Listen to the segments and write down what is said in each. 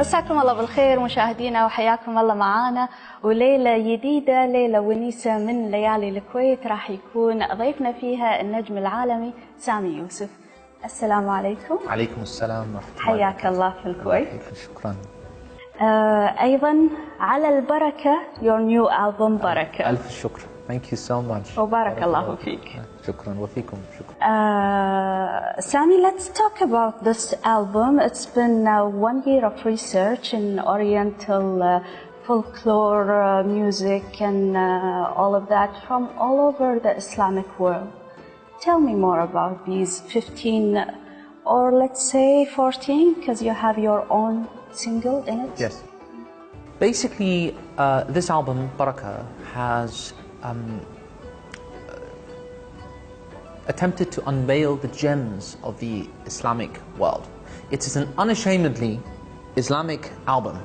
مساكم الله بالخير مشاهدينا وحياكم الله معانا وليلة جديدة ليلة ونيسة من ليالي الكويت راح يكون ضيفنا فيها النجم العالمي سامي يوسف. السلام عليكم. عليكم السلام ورحمة الله. حياك الله في الكويت. شكرا. أيضا على البركة your new album بركة. ألف شكر. Thank you so much. وبارك الله فيك. شكرا وفيكم شكرا. Sami, let's talk about this album. It's been 1 year of research in Oriental folklore music and all of that from all over the Islamic world. Tell me more about these 15 or let's say 14 because you have your own single in it. Yes. Basically, this album, Barakah, has attempted to unveil the gems of the Islamic world. It is an unashamedly Islamic album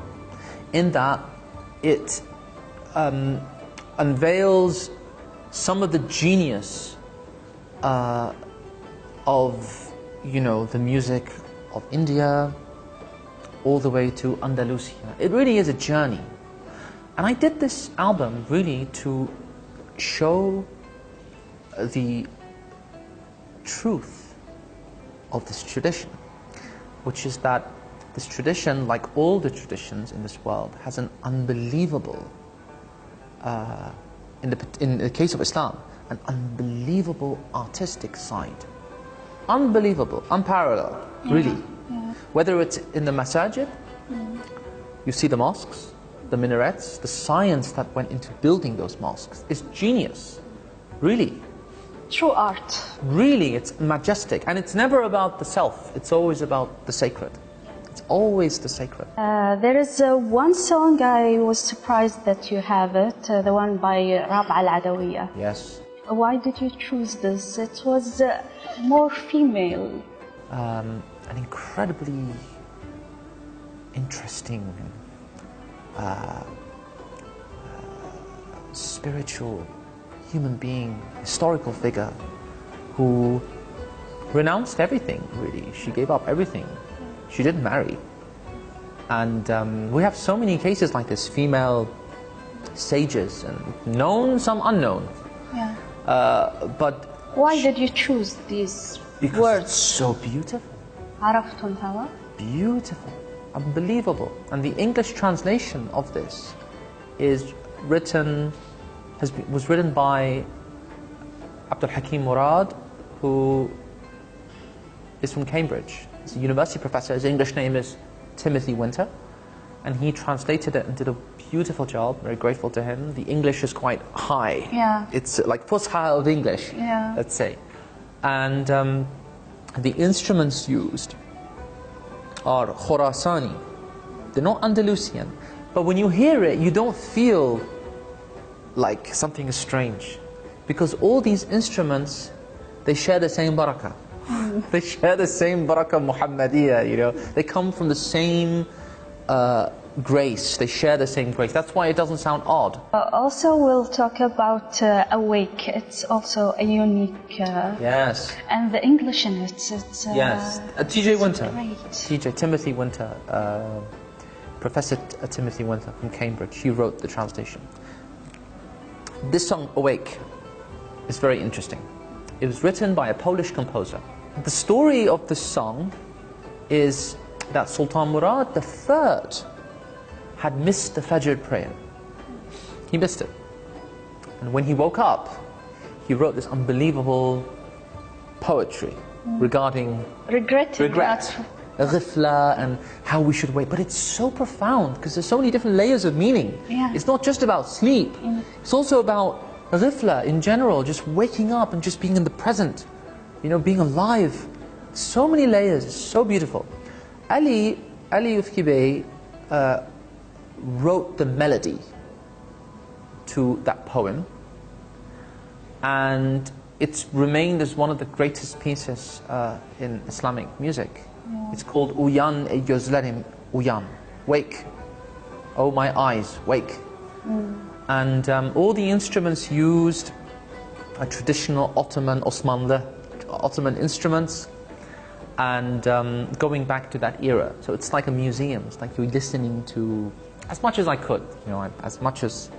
in that it unveils some of the genius of, you know, the music of India all the way to Andalusia. It really is a journey. And I did this album really to show the truth of this tradition, which is that this tradition, like all the traditions in this world, has an unbelievable, in the case of Islam, an unbelievable artistic side. Unbelievable, unparalleled, really. Yeah. Whether it's in the masajid, you see the mosques, the minarets, the science that went into building those mosques is genius, really. True art. Really, it's majestic. And it's never about the self, it's always about the sacred. It's always the sacred. There is one song I was surprised that you have it, the one by Rab'a al-Adawiyya. Yes. Why did you choose this? It was more female. An incredibly interesting, spiritual human being, historical figure who renounced everything, really. She gave up everything. She didn't marry. And we have so many cases like this, female sages, and known, some unknown. Yeah. But why did you choose these because words? It's so beautiful. عرفت الهوى. Beautiful, unbelievable. And the English translation of this is written, was written by Abdul Hakim Murad, who is from Cambridge. He's a university professor. His English name is Timothy Winter, and he translated it and did a beautiful job. Very grateful to him. The English is quite high. Yeah. It's like Fusha of English, yeah, let's say. And the instruments used are Khurasani. They're not Andalusian, but when you hear it, you don't feel like something is strange, because all these instruments, they share the same barakah. They share the same barakah Muhammadiyya, you know. They come from the same grace. They share the same grace. That's why it doesn't sound odd. Also, we'll talk about Awake. It's also a unique. Yes. And the English in it. It's yes. T.J. Winter. Great. Timothy Winter, Professor Timothy Winter from Cambridge. He wrote the translation. This song, Awake, is very interesting. It was written by a Polish composer. The story of this song is that Sultan Murad III had missed the Fajr prayer. He missed it. And when he woke up, he wrote this unbelievable poetry regarding regret, ghifla, and how we should wait. But it's so profound because there's so many different layers of meaning. Yeah. It's not just about sleep. It's also about ghifla in general, just waking up and just being in the present, you know, being alive. So many layers, it's so beautiful. Ali Ufki Bey wrote the melody to that poem, and it's remained as one of the greatest pieces in Islamic music. Yeah. It's called Uyan e Gözlerim Uyan, wake, oh my eyes, wake. And all the instruments used are traditional Ottoman instruments. and going back to that era. So it's like a museum. It's like you're listening to, as much as I could, you know, as much as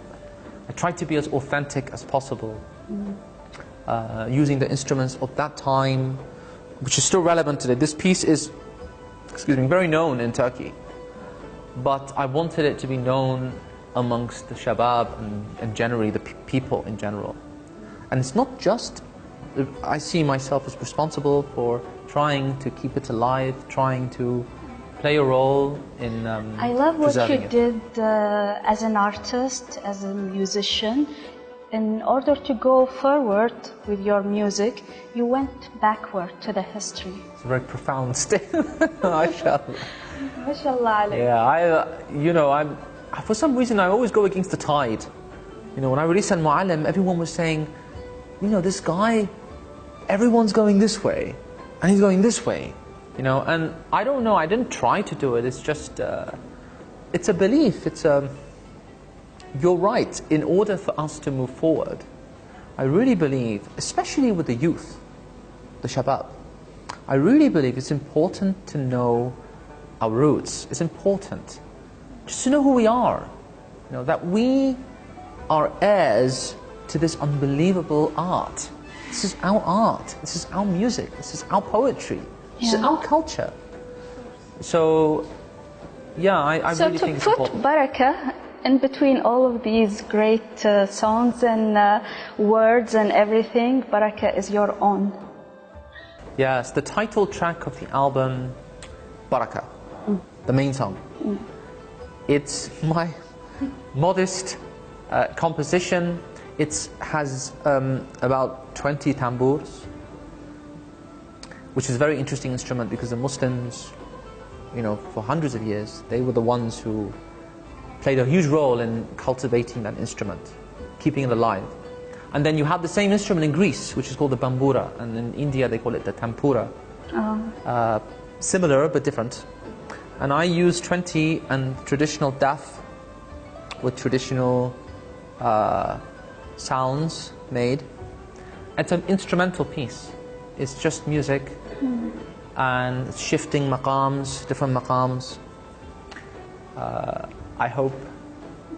I tried to be as authentic as possible, using the instruments of that time, which is still relevant today. This piece is, excuse me, very known in Turkey, but I wanted it to be known amongst the shabab and generally the people in general. And it's not just, I see myself as responsible for trying to keep it alive, trying to play a role in I love what you it. did as an artist, as a musician. In order to go forward with your music, you went backward to the history. It's a very profound statement. MashaAllah. MashaAllah. Yeah, for some reason I always go against the tide. You know, when I released Al Mu'allim, everyone was saying, you know, this guy, everyone's going this way, and he's going this way. You know, and I don't know, I didn't try to do it, it's just, it's a belief, you're right, in order for us to move forward, I really believe, especially with the youth, the shabab, I really believe it's important to know our roots. It's important just to know who we are, you know, that we are heirs to this unbelievable art. This is our art, this is our music, this is our poetry. This is our culture. So, yeah, I really think it's important. So to put barakah in between all of these great songs and words and everything, barakah is your own. Yes, the title track of the album, Barakah, the main song. It's my modest composition. It has about 20 tambours, which is a very interesting instrument because the Muslims, you know, for hundreds of years, they were the ones who played a huge role in cultivating that instrument, keeping it alive. And then you have the same instrument in Greece, which is called the bambura, and in India they call it the tampura. Similar but different. And I use 20 and traditional daf with traditional sounds made. It's an instrumental piece. It's just music and shifting maqams, different maqams. I hope.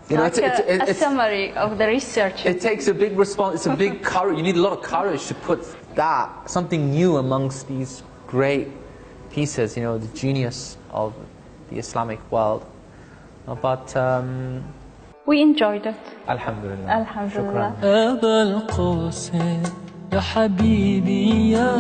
You know, it's a summary of the research. It takes a big response. It's a big courage. You need a lot of courage to put that, something new amongst these great pieces. You know, the genius of the Islamic world. But we enjoyed it. Alhamdulillah. Alhamdulillah. أبا القاسم يا حبيبي يا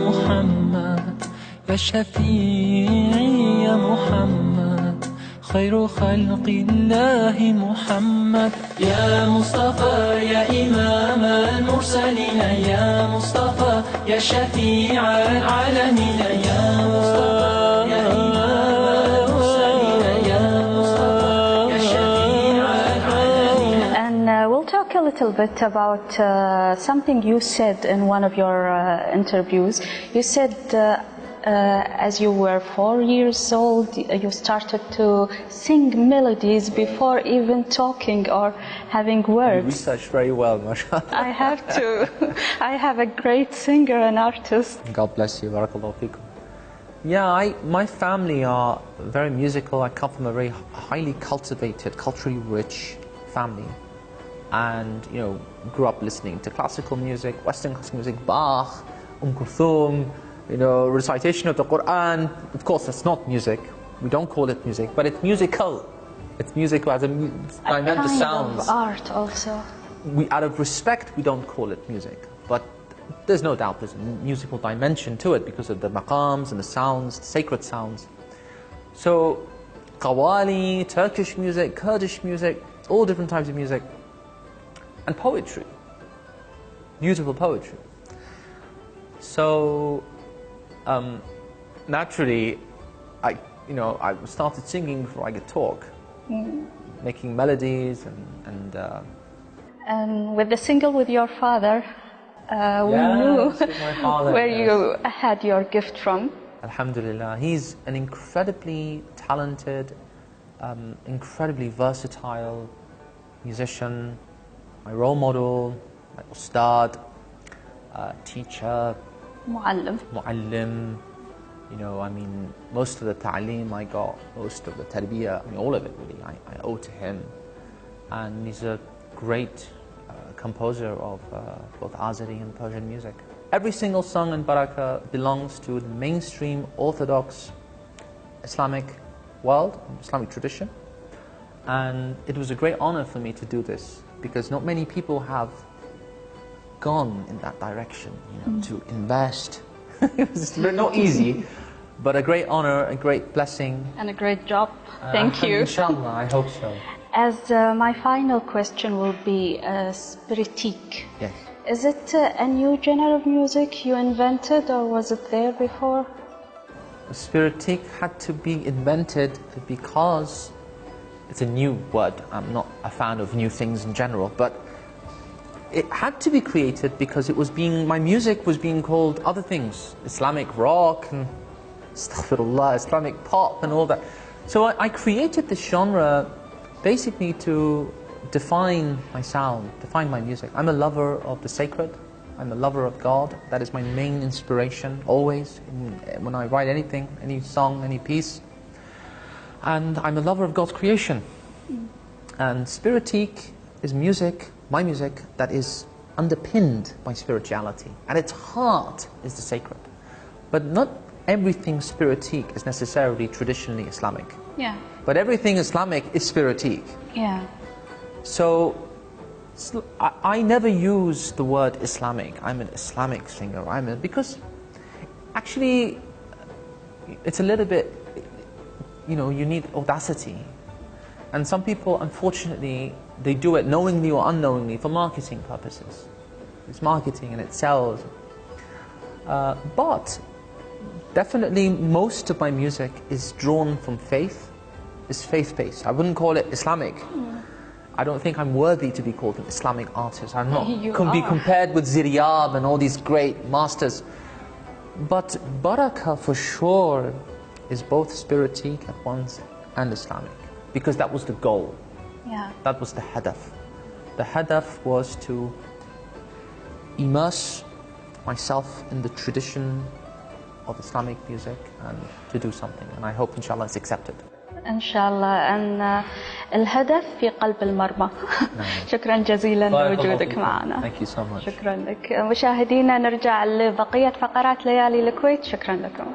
محمد يا شفيعي يا محمد خير خلق الله محمد يا مصطفى يا إمام المرسلين يا مصطفى يا شفيع العالمين يا مصطفى يا إمام المرسلين يا مصطفى يا شفيع العالمين. And we'll talk a little bit about something you said in one of your interviews. You said as you were 4 years old, you started to sing melodies before even talking or having words. You research very well, mashallah. I have to. I have a great singer and artist. God bless you, barakallahu feekum. Yeah, my family are very musical. I come from a very highly cultivated, culturally rich family. And, you know, grew up listening to classical music, Western classical music, Bach, Kulthum, you know, recitation of the Quran. Of course, that's not music. We don't call it music, but it's musical. It's musical as a dimension of sounds. Of art also. Out of respect, we don't call it music. But there's no doubt there's a musical dimension to it because of the maqams and the sounds, sacred sounds. So, qawwali, Turkish music, Kurdish music, all different types of music. And poetry. Beautiful poetry. So, naturally, I started singing before I could talk, making melodies and with the single with your father, we knew where you had your gift from. Alhamdulillah, he's an incredibly talented, incredibly versatile musician, my role model, my ustad, teacher, Muallim. You know, I mean, most of the ta'aleem I got, most of the tarbiyah, I mean, all of it really, I owe to him. And he's a great composer of both Azeri and Persian music. Every single song in Baraka belongs to the mainstream Orthodox Islamic world, Islamic tradition. And it was a great honor for me to do this, because not many people have gone in that direction, you know, to invest. It was not easy, but a great honor, a great blessing. And a great job. Thank you. Inshallah, I hope so. As my final question will be spiritique. Yes. Is it a new genre of music you invented, or was it there before? Spiritique had to be invented because it's a new word. I'm not a fan of new things in general, but it had to be created because it was my music was being called other things, Islamic rock and astaghfirullah, Islamic pop and all that. So I created this genre basically to define my sound, define my music. I'm a lover of the sacred. I'm a lover of God. That is my main inspiration always when I write anything, any song, any piece. And I'm a lover of God's creation. And spiritique is music, my music, that is underpinned by spirituality. At its heart is the sacred. But not everything spiritique is necessarily traditionally Islamic. Yeah. But everything Islamic is spiritique. Yeah. So I never use the word Islamic. I'm an Islamic singer. Because actually it's a little bit, you know, you need audacity. And some people, unfortunately, they do it knowingly or unknowingly for marketing purposes. It's marketing and it sells. But definitely most of my music is drawn from faith. It's faith-based. I wouldn't call it Islamic. I don't think I'm worthy to be called an Islamic artist. I'm not be compared with Ziryab and all these great masters. But Baraka for sure is both spiritique at once and Islamic, because that was the goal. Yeah. That was the hadaf. The hadaf was to immerse myself in the tradition of Islamic music and to do something. And I hope inshallah it's accepted. إن شاء الله أن الهدف في قلب المرمى. شكرا جزيلا لوجودك معنا. Thank you so much. شكرا لك. مشاهدينا نرجع لبقية فقرات ليالي الكويت. شكرا لكم.